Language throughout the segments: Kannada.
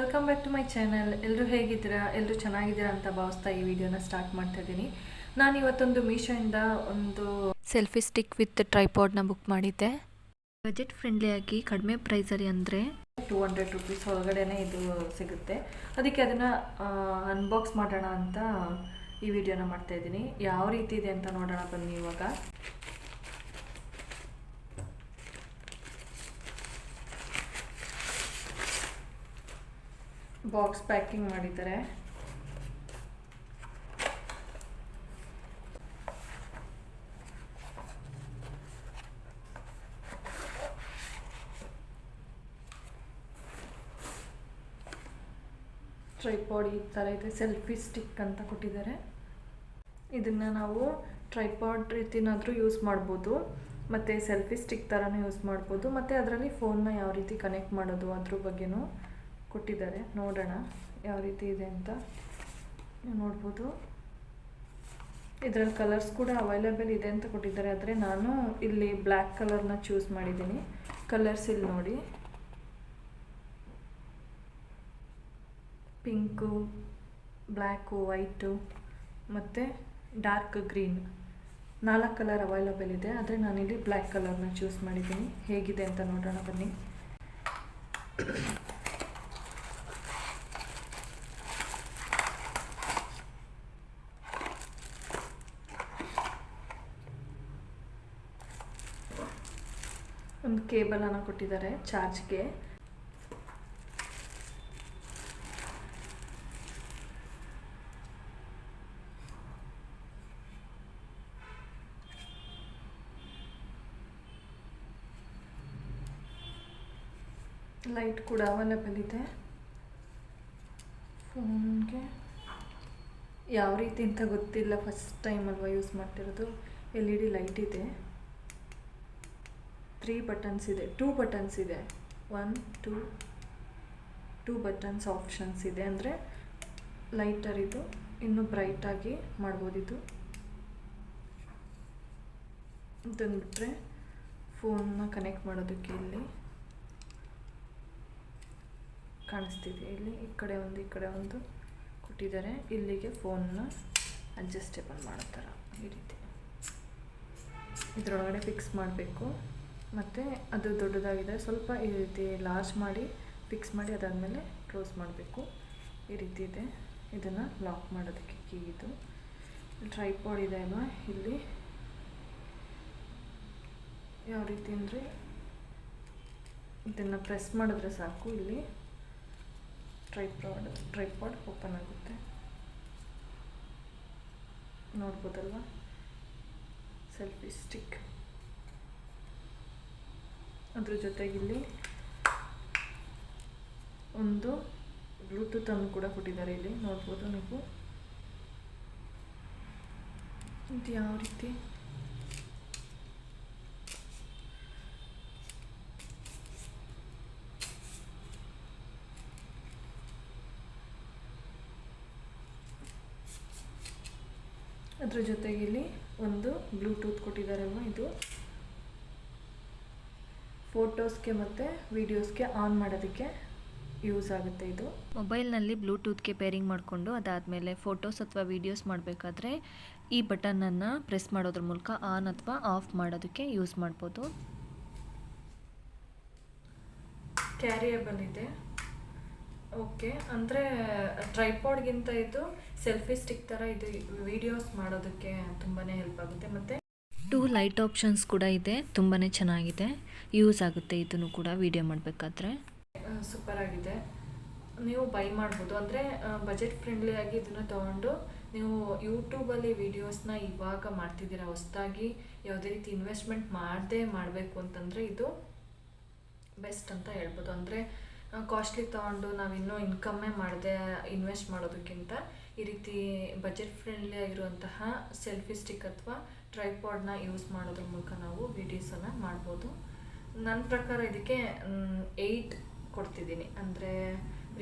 Welcome back to my channel. ಎಲ್ಲರೂ ಹೇಗಿದ್ದೀರಾ? ಎಲ್ಲರೂ ಚೆನ್ನಾಗಿದ್ದೀರಾ ಅಂತ ಭಾವಿಸ್ತಾ ಈ ವಿಡಿಯೋನ ಸ್ಟಾರ್ಟ್ ಮಾಡ್ತಾ ಇದ್ದೀನಿ. ನಾನು ಇವತ್ತೊಂದು ಮೀಶೋಯಿಂದ ಒಂದು ಸೆಲ್ಫಿ ಸ್ಟಿಕ್ ವಿತ್ ಟ್ರೈಪಾಡ್ನ ಬುಕ್ ಮಾಡಿದ್ದೆ. ಬಜೆಟ್ ಫ್ರೆಂಡ್ಲಿಯಾಗಿ ಕಡಿಮೆ ಪ್ರೈಸಲ್ಲಿ ಅಂದರೆ 200 ರುಪೀಸ್ ಒಳಗಡೆನೇ ಇದು ಸಿಗುತ್ತೆ. ಅದಕ್ಕೆ ಅದನ್ನು ಅನ್ಬಾಕ್ಸ್ ಮಾಡೋಣ ಅಂತ ಈ ವಿಡಿಯೋನ ಮಾಡ್ತಾ ಇದ್ದೀನಿ. ಯಾವ ರೀತಿ ಇದೆ ಅಂತ ನೋಡೋಣ ಬನ್ನಿ. ಇವಾಗ ಬಾಕ್ಸ್ ಪ್ಯಾಕಿಂಗ್ ಮಾಡಿದ್ದಾರೆ. ಟ್ರೈಪಾಡ್ ಈ ಥರ ಇದೆ, ಸೆಲ್ಫಿ ಸ್ಟಿಕ್ ಅಂತ ಕೊಟ್ಟಿದ್ದಾರೆ. ಇದನ್ನು ನಾವು ಟ್ರೈಪಾಡ್ ರೀತಿನಾದರೂ ಯೂಸ್ ಮಾಡ್ಬೋದು, ಮತ್ತು ಸೆಲ್ಫಿ ಸ್ಟಿಕ್ ಥರನೂ ಯೂಸ್ ಮಾಡ್ಬೋದು, ಮತ್ತು ಅದರಲ್ಲಿ ಫೋನ್ನ ಯಾವ ರೀತಿ ಕನೆಕ್ಟ್ ಮಾಡೋದು ಅದ್ರ ಬಗ್ಗೆನೂ ಕೊಟ್ಟಿದ್ದಾರೆ. ನೋಡೋಣ ಯಾವ ರೀತಿ ಇದೆ ಅಂತ. ನೋಡ್ಬೋದು ಇದರಲ್ಲಿ ಕಲರ್ಸ್ ಕೂಡ ಅವೈಲೇಬಲ್ ಇದೆ ಅಂತ ಕೊಟ್ಟಿದ್ದಾರೆ. ಆದರೆ ನಾನು ಇಲ್ಲಿ ಬ್ಲ್ಯಾಕ್ ಕಲರ್ನ ಚೂಸ್ ಮಾಡಿದ್ದೀನಿ. ಕಲರ್ಸ್ ಇಲ್ಲಿ ನೋಡಿ, ಪಿಂಕು, ಬ್ಲ್ಯಾಕು, ವೈಟು ಮತ್ತು ಡಾರ್ಕ್ ಗ್ರೀನ್ 4 ಕಲರ್ ಅವೈಲೇಬಲ್ ಇದೆ. ಆದರೆ ನಾನಿಲ್ಲಿ ಬ್ಲ್ಯಾಕ್ ಕಲರ್ನ ಚೂಸ್ ಮಾಡಿದ್ದೀನಿ. ಹೇಗಿದೆ ಅಂತ ನೋಡೋಣ ಬನ್ನಿ. ಒಂದು ಕೇಬಲನ್ನು ಕೊಟ್ಟಿದ್ದಾರೆ ಚಾರ್ಜ್ಗೆ. ಲೈಟ್ ಕೂಡ ಅವೈಲೇಬಲ್ ಇದೆ. ಫೋನ್ಗೆ ಯಾವ ರೀತಿ ಅಂತ ಗೊತ್ತಿಲ್ಲ, ಫಸ್ಟ್ ಟೈಮ್ ಅಲ್ವಾ ಯೂಸ್ ಮಾಡ್ತಿರೋದು. LED ಲೈಟ್ ಇದೆ, 3 ಬಟನ್ಸ್ ಇದೆ, 2 ಬಟನ್ಸ್ ಇದೆ, 1 2 ಬಟನ್ಸ್ ಆಪ್ಷನ್ಸ್ ಇದೆ. ಅಂದರೆ ಲೈಟರ್ ಇದು ಇನ್ನೂ ಬ್ರೈಟಾಗಿ ಮಾಡ್ಬೋದು. ಇದನ್ನು ಬಿಟ್ಟರೆ ಫೋನ್ನ ಕನೆಕ್ಟ್ ಮಾಡೋದಕ್ಕೆ ಇಲ್ಲಿ ಕಾಣಿಸ್ತಿದೆ. ಇಲ್ಲಿ ಈ ಕಡೆ ಒಂದು ಕೊಟ್ಟಿದ್ದಾರೆ. ಇಲ್ಲಿಗೆ ಫೋನ್ನ ಅಡ್ಜಸ್ಟೇಬಲ್ ಮಾಡೋ ಥರ ಈ ರೀತಿ ಇದರೊಳಗಡೆ ಫಿಕ್ಸ್ ಮಾಡಬೇಕು. ಮತ್ತು ಅದು ದೊಡ್ಡದಾಗಿದೆ, ಸ್ವಲ್ಪ ಈ ರೀತಿ ಲಾರ್ಜ್ ಮಾಡಿ ಫಿಕ್ಸ್ ಮಾಡಿ ಅದಾದಮೇಲೆ ಕ್ಲೋಸ್ ಮಾಡಬೇಕು. ಈ ರೀತಿ ಇದೆ. ಇದನ್ನು ಲಾಕ್ ಮಾಡೋದಕ್ಕೆ ಕೀ ಇದು. ಟ್ರೈಪಾಡ್ ಇದೆ ಅಲ್ವಾ, ಇಲ್ಲಿ ಯಾವ ರೀತಿ ಅಂದರೆ ಇದನ್ನು ಪ್ರೆಸ್ ಮಾಡಿದ್ರೆ ಸಾಕು, ಇಲ್ಲಿ ಟ್ರೈಪಾಡ್ ಓಪನ್ ಆಗುತ್ತೆ. ನೋಡ್ಬೋದಲ್ವಾ, ಸೆಲ್ಫಿ ಸ್ಟಿಕ್. ಅದ್ರ ಜೊತೆಗೆ ಇಲ್ಲಿ ಒಂದು ಬ್ಲೂಟೂತ್ ಅನ್ನು ಕೂಡ ಕೊಟ್ಟಿದ್ದಾರೆ. ಇಲ್ಲಿ ನೋಡ್ಬೋದು ನೀವು. ಇದು ಯಾವ ರೀತಿ ಅದ್ರ ಜೊತೆಗೆ ಇಲ್ಲಿ ಒಂದು ಬ್ಲೂಟೂತ್ ಕೊಟ್ಟಿದ್ದಾರಲ್ವ, ಇದು ಫೋಟೋಸ್ಗೆ ಮತ್ತು ವೀಡಿಯೋಸ್ಗೆ ಆನ್ ಮಾಡೋದಕ್ಕೆ ಯೂಸ್ ಆಗುತ್ತೆ. ಇದು ಮೊಬೈಲ್ನಲ್ಲಿ ಬ್ಲೂಟೂತ್ಗೆ ಪೇರಿಂಗ್ ಮಾಡಿಕೊಂಡು ಅದಾದಮೇಲೆ ಫೋಟೋಸ್ ಅಥವಾ ವೀಡಿಯೋಸ್ ಮಾಡಬೇಕಾದ್ರೆ ಈ ಬಟನನ್ನು ಪ್ರೆಸ್ ಮಾಡೋದ್ರ ಮೂಲಕ ಆನ್ ಅಥವಾ ಆಫ್ ಮಾಡೋದಕ್ಕೆ ಯೂಸ್ ಮಾಡ್ಬೋದು. ಕ್ಯಾರಿಯಬಲ್ ಇದೆ. ಓಕೆ, ಅಂದರೆ ಟ್ರೈಪಾಡ್ಗಿಂತ ಇದು ಸೆಲ್ಫಿ ಸ್ಟಿಕ್ ಥರ ಇದು ವೀಡಿಯೋಸ್ ಮಾಡೋದಕ್ಕೆ ತುಂಬಾ ಹೆಲ್ಪ್ ಆಗುತ್ತೆ. ಮತ್ತು 2 ಲೈಟ್ ಆಪ್ಷನ್ಸ್ ಕೂಡ ಇದೆ, ತುಂಬಾ ಚೆನ್ನಾಗಿದೆ, ಯೂಸ್ ಆಗುತ್ತೆ. ಇದನ್ನು ಕೂಡ ವೀಡಿಯೋ ಮಾಡಬೇಕಾದ್ರೆ ಸೂಪರ್ ಆಗಿದೆ. ನೀವು ಬೈ ಮಾಡ್ಬೋದು. ಅಂದರೆ ಬಜೆಟ್ ಫ್ರೆಂಡ್ಲಿಯಾಗಿ ಇದನ್ನು ತೊಗೊಂಡು ನೀವು ಯೂಟ್ಯೂಬಲ್ಲಿ ವೀಡಿಯೋಸ್ನ ಇವಾಗ ಮಾಡ್ತಿದ್ದೀರಾ, ಹೊಸದಾಗಿ ಯಾವುದೇ ರೀತಿ ಇನ್ವೆಸ್ಟ್ಮೆಂಟ್ ಮಾಡದೇ ಮಾಡಬೇಕು ಅಂತಂದರೆ ಇದು ಬೆಸ್ಟ್ ಅಂತ ಹೇಳ್ಬೋದು. ಅಂದರೆ ಕಾಸ್ಟ್ಲಿ ತೊಗೊಂಡು ನಾವಿನ್ನೂ ಇನ್ಕಮ್ಮೇ ಮಾಡದೆ ಇನ್ವೆಸ್ಟ್ ಮಾಡೋದಕ್ಕಿಂತ ಈ ರೀತಿ ಬಜೆಟ್ ಫ್ರೆಂಡ್ಲಿ ಆಗಿರುವಂತಹ ಸೆಲ್ಫಿ ಸ್ಟಿಕ್ ಅಥವಾ ಟ್ರೈಪಾಡ್ನ ಯೂಸ್ ಮಾಡೋದ್ರ ಮೂಲಕ ನಾವು ವೀಡಿಯೋಸನ್ನು ಮಾಡ್ಬೋದು. ನನ್ನ ಪ್ರಕಾರ ಇದಕ್ಕೆ 8 ಕೊಡ್ತಿದ್ದೀನಿ. ಅಂದರೆ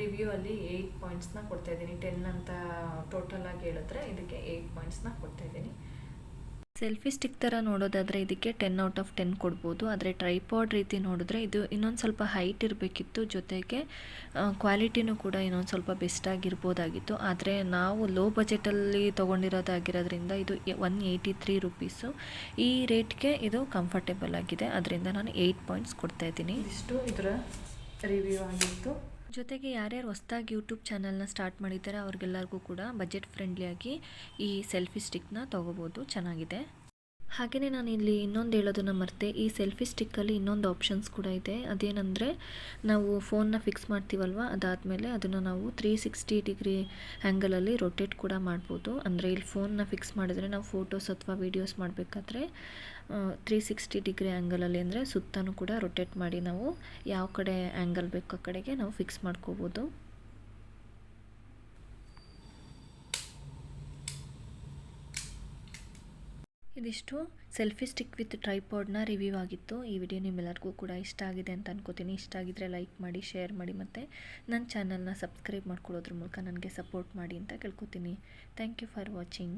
ರಿವ್ಯೂ ಅಲ್ಲಿ 8 ಪಾಯಿಂಟ್ಸ್ನ ಕೊಡ್ತಾಯಿದ್ದೀನಿ. 10 ಅಂತ ಟೋಟಲ್ ಆಗಿ ಹೇಳಿದ್ರೆ ಇದಕ್ಕೆ 8 ಪಾಯಿಂಟ್ಸ್ನ ಕೊಡ್ತಾಯಿದ್ದೀನಿ. ಸೆಲ್ಫಿ ಸ್ಟಿಕ್ ಥರ ನೋಡೋದಾದರೆ ಇದಕ್ಕೆ 10/10 ಕೊಡ್ಬೋದು. ಆದರೆ ಟ್ರೈಪಾಡ್ ರೀತಿ ನೋಡಿದ್ರೆ ಇದು ಇನ್ನೊಂದು ಸ್ವಲ್ಪ ಹೈಟ್ ಇರಬೇಕಿತ್ತು, ಜೊತೆಗೆ ಕ್ವಾಲಿಟಿನೂ ಕೂಡ ಇನ್ನೊಂದು ಸ್ವಲ್ಪ ಬೆಸ್ಟಾಗಿರ್ಬೋದಾಗಿತ್ತು. ಆದರೆ ನಾವು ಲೋ ಬಜೆಟಲ್ಲಿ ತೊಗೊಂಡಿರೋದಾಗಿರೋದ್ರಿಂದ ಇದು 183 ರುಪೀಸು. ಈ ರೇಟ್ಗೆ ಇದು ಕಂಫರ್ಟೇಬಲ್ ಆಗಿದೆ, ಅದರಿಂದ ನಾನು 8 ಪಾಯಿಂಟ್ಸ್ ಕೊಡ್ತಾಯಿದ್ದೀನಿ. ಇಷ್ಟು ಇದರ ರಿವ್ಯೂ ಆಗಿತ್ತು. ಜೊತೆಗೆ ಯಾರ್ಯಾರು ಹೊಸ್ದಾಗಿ ಯೂಟ್ಯೂಬ್ ಚಾನಲ್ನ ಸ್ಟಾರ್ಟ್ ಮಾಡಿದ್ದಾರೆ ಅವ್ರಿಗೆಲ್ಲರಿಗೂ ಕೂಡ ಬಜೆಟ್ ಫ್ರೆಂಡ್ಲಿಯಾಗಿ ಈ ಸೆಲ್ಫಿ ಸ್ಟಿಕ್ನ ತೊಗೋಬೋದು, ಚೆನ್ನಾಗಿದೆ. ಹಾಗೆಯೇ ನಾನು ಇಲ್ಲಿ ಇನ್ನೊಂದು ಹೇಳೋದನ್ನು ಮರೆತೆ, ಈ ಸೆಲ್ಫಿ ಸ್ಟಿಕ್ಕಲ್ಲಿ ಇನ್ನೊಂದು ಆಪ್ಷನ್ಸ್ ಕೂಡ ಇದೆ. ಅದೇನೆಂದರೆ ನಾವು ಫೋನ್ನ ಫಿಕ್ಸ್ ಮಾಡ್ತೀವಲ್ವ, ಅದಾದಮೇಲೆ ಅದನ್ನು ನಾವು 360 ಡಿಗ್ರಿ ಆ್ಯಂಗಲಲ್ಲಿ ರೊಟೇಟ್ ಕೂಡ ಮಾಡ್ಬೋದು. ಅಂದರೆ ಇಲ್ಲಿ ಫೋನ್ನ ಫಿಕ್ಸ್ ಮಾಡಿದ್ರೆ ನಾವು ಫೋಟೋಸ್ ಅಥವಾ ವೀಡಿಯೋಸ್ ಮಾಡಬೇಕಾದ್ರೆ 360 ಡಿಗ್ರಿ ಆ್ಯಂಗಲಲ್ಲಿ ಅಂದರೆ ಸುತ್ತಲೂ ಕೂಡ ರೊಟೇಟ್ ಮಾಡಿ ನಾವು ಯಾವ ಕಡೆ ಆ್ಯಂಗಲ್ ಬೇಕು ಆ ಕಡೆಗೆ ನಾವು ಫಿಕ್ಸ್ ಮಾಡ್ಕೋಬೋದು. ಇದಿಷ್ಟು ಸೆಲ್ಫಿ ಸ್ಟಿಕ್ ವಿತ್ ಟ್ರೈಪಾಡ್ನ ರಿವ್ಯೂ ಆಗಿತ್ತು. ಈ ವಿಡಿಯೋ ನಿಮ್ಮೆಲ್ಲರಿಗೂ ಕೂಡ ಇಷ್ಟ ಆಗಿದೆ ಅಂತ ಅನ್ಕೋತೀನಿ. ಇಷ್ಟ ಆಗಿದ್ರೆ ಲೈಕ್ ಮಾಡಿ, ಶೇರ್ ಮಾಡಿ, ಮತ್ತು ನನ್ನ ಚಾನಲ್ನ ಸಬ್ಸ್ಕ್ರೈಬ್ ಮಾಡ್ಕೊಳ್ಳೋದ್ರ ಮೂಲಕ ನನಗೆ ಸಪೋರ್ಟ್ ಮಾಡಿ ಅಂತ ಕೇಳ್ಕೊತೀನಿ. Thank you for watching.